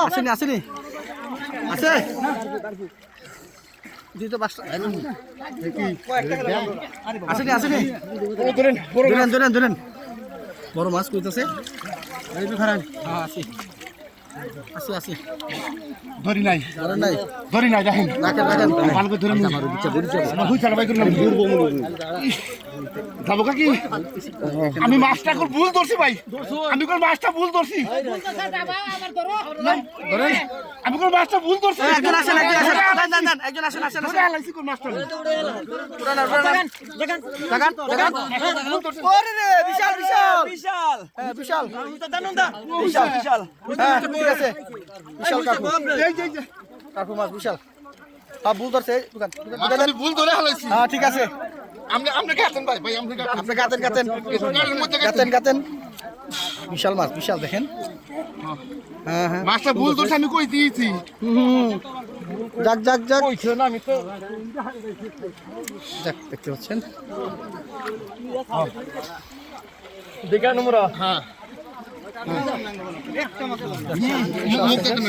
আসেনি আছে আসেনি ধরেন বড় মাছ কইতাছে আসি ধরি নাই দেখেন ভালো করে ধরে যাবো কি আমি মাছটা ভুল ধরছি ভাই আমি কোন মাছটা ভুল ধরছি আমি কোন মাছটা ভুল ধরছি একজন আসেন কোন মাছটা বিশাল কাকু মাছ বিশাল ভুল ধরছে ভুল ধরে হালাইছি ঠিক আছে আপনি গাতেন ভাই আপনি গাতেন বিশাল মাছ বিশাল দেখেন মাছটা ভুল ধরছে আমি কই দিয়েছি যাক দেখতে পাচ্ছেন দেখা নম্বর হ্যাঁ মুখ দেখেন